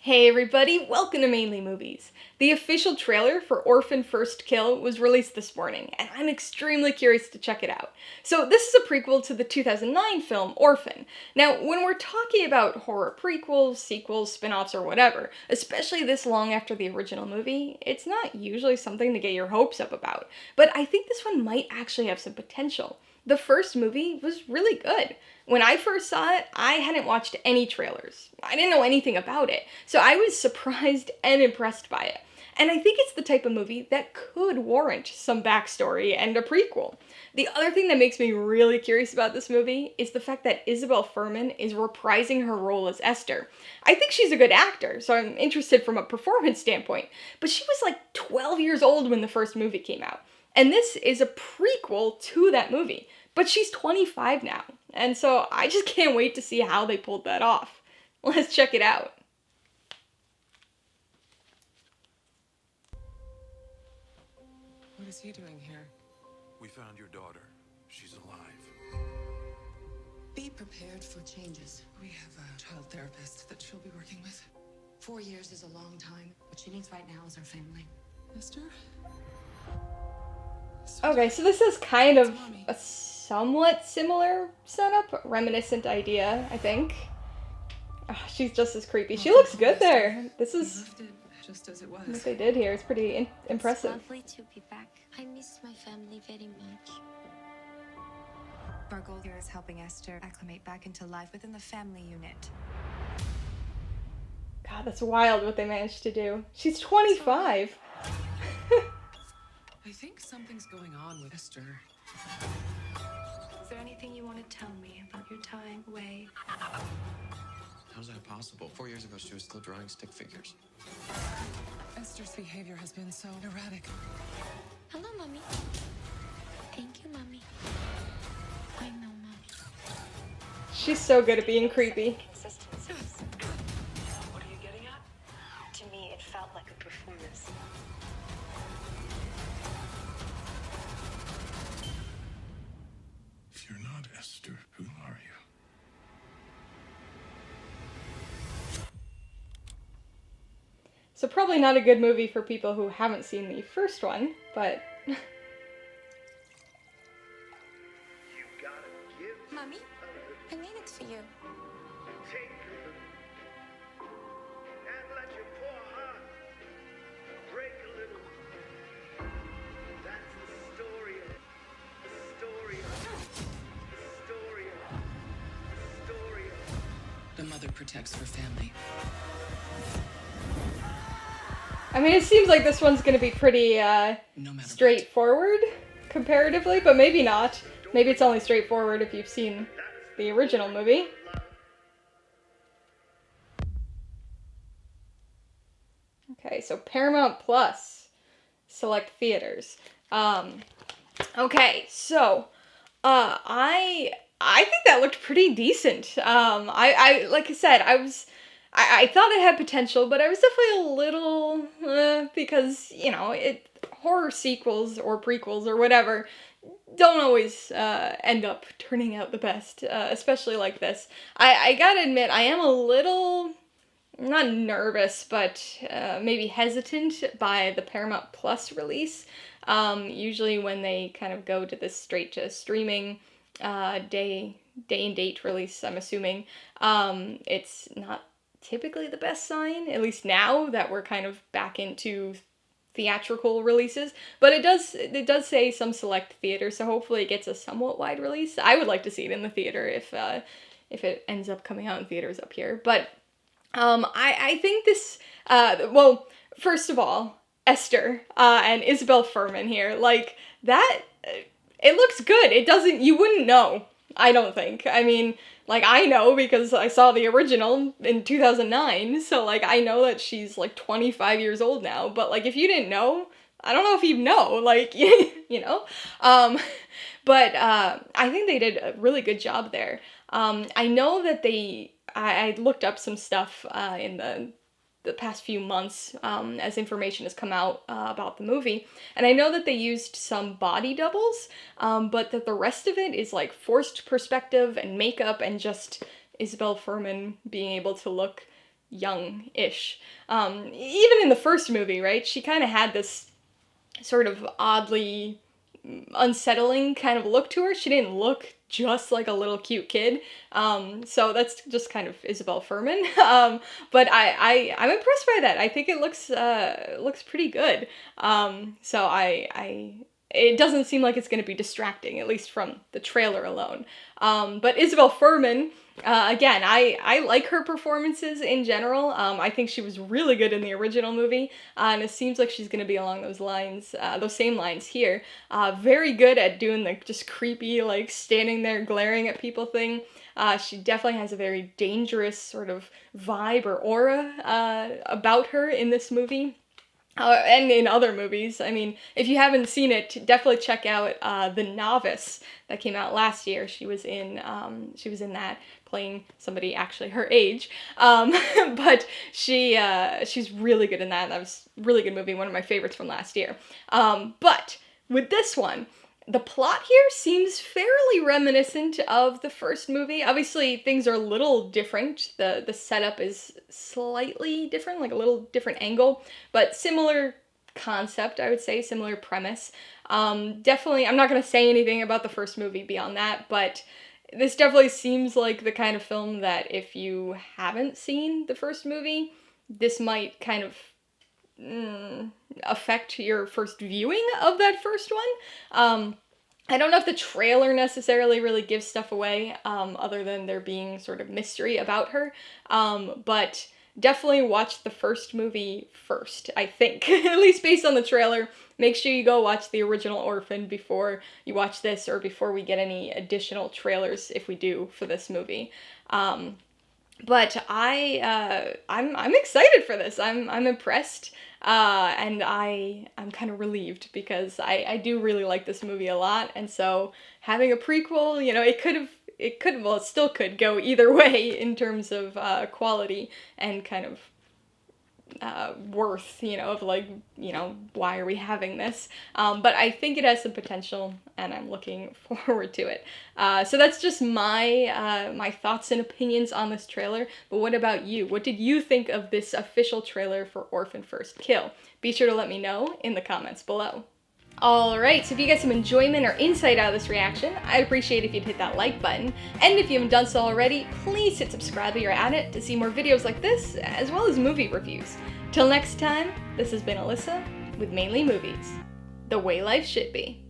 Hey everybody, welcome to Mainely Movies. The official trailer for Orphan First Kill was released this morning, and I'm extremely curious to check it out. So this is a prequel to the 2009 film Orphan. Now, when we're talking about horror prequels, sequels, spin-offs, or whatever, especially this long after the original movie, it's not usually something to get your hopes up about. But I think this one might actually have some potential. The first movie was really good. When I first saw it, I hadn't watched any trailers. I didn't know anything about it, so I was surprised and impressed by it. And I think it's the type of movie that could warrant some backstory and a prequel. The other thing that makes me really curious about this movie is the fact that Isabelle Fuhrman is reprising her role as Esther. I think she's a good actor, so I'm interested from a performance standpoint, but she was like 12 years old when the first movie came out. And this is a prequel to that movie. But she's 25 now, and so I just can't wait to see how they pulled that off. Let's check it out. What is he doing here? We found your daughter. She's alive. Be prepared for changes. We have a child therapist that she'll be working with. 4 years is a long time. What she needs right now is her family. Esther? Okay, so this is kind of a somewhat similar setup, reminiscent idea, I think. Oh, she's just as creepy. She looks good there. This is left it just as it was. what they did here. It's pretty impressive. It's lovely to be back. I miss my family very much. Our goal here is helping Esther acclimate back into life within the family unit. God, that's wild what they managed to do. She's 25. I think something's going on with Esther. Is there anything you want to tell me about your time away? How's that possible? 4 years ago, she was still drawing stick figures. Esther's behavior has been so erratic. Hello, Mommy. Thank you, Mommy. I know, Mommy. She's so good at being creepy. Consistencies. What are you getting at? To me, it felt like a performance. If you're not Esther, who are you? So probably not a good movie for people who haven't seen the first one, but... Mommy, I made it for you. And let your poor heart break a little. That's the story of it. The story of it. The story of it. The story of it. The mother protects her family. I mean, it seems like this one's gonna be pretty, No matter straightforward, comparatively, but maybe not. Maybe it's only straightforward if you've seen the original movie. Okay, so Paramount Plus, select theaters. Okay, so, I think that looked pretty decent. I like I said, I thought it had potential, but I was definitely a little, because, you know, horror sequels or prequels or whatever don't always end up turning out the best, especially like this. I gotta admit, I am a little, not nervous, but maybe hesitant by the Paramount Plus release. Usually when they kind of go to this straight to streaming day and date release, I'm assuming, it's not typically the best sign, at least now that we're kind of back into theatrical releases, but it does say some select theaters, so hopefully it gets a somewhat wide release. I would like to see it in the theater if it ends up coming out in theaters up here, but I think this, well, first of all, Esther and Isabelle Fuhrman here, like, that, it looks good. You wouldn't know, I don't think. I mean, like, I know because I saw the original in 2009, so, like, I know that she's, like, 25 years old now, but, like, if you didn't know, I don't know if you'd know, like, you know? But I think they did a really good job there. I know that I looked up some stuff in the past few months as information has come out about the movie, and I know that they used some body doubles, but that the rest of it is like forced perspective and makeup and just Isabelle Fuhrman being able to look young-ish. Even in the first movie, right, she kind of had this sort of oddly unsettling kind of look to her. She didn't look just like a little cute kid. So that's just kind of Isabelle Fuhrman. But I'm impressed by that. I think it looks pretty good. It doesn't seem like it's going to be distracting, at least from the trailer alone. But Isabelle Fuhrman, again, I like her performances in general. I think she was really good in the original movie, and it seems like she's going to be along those lines, those same lines here. Very good at doing the just creepy, like, standing there glaring at people thing. She definitely has a very dangerous sort of vibe or aura about her in this movie. And in other movies. I mean, if you haven't seen it, definitely check out The Novice that came out last year. She was in that, playing somebody actually her age. But she's really good in that. That was a really good movie, one of my favorites from last year. But with this one, the plot here seems fairly reminiscent of the first movie. Obviously, things are a little different. The setup is slightly different, like a little different angle, but similar concept, I would say, similar premise. Definitely, I'm not going to say anything about the first movie beyond that, but this definitely seems like the kind of film that if you haven't seen the first movie, this might kind of affect your first viewing of that first one. I don't know if the trailer necessarily really gives stuff away, other than there being sort of mystery about her, but definitely watch the first movie first, I think. At least based on the trailer. Make sure you go watch the original Orphan before you watch this, or before we get any additional trailers, if we do, for this movie. But I'm excited for this. I'm impressed, and I'm kind of relieved, because I do really like this movie a lot, and so having a prequel, you know, it still could go either way in terms of quality and kind of worth, you know, of like, you know, why are we having this? But I think it has some potential, and I'm looking forward to it. So that's just my thoughts and opinions on this trailer. But what about you? What did you think of this official trailer for Orphan First Kill? Be sure to let me know in the comments below. Alright, so if you get some enjoyment or insight out of this reaction, I'd appreciate if you'd hit that like button. And if you haven't done so already, please hit subscribe while you're at it to see more videos like this, as well as movie reviews. Till next time, this has been Alyssa with Mainly Movies, the way life should be.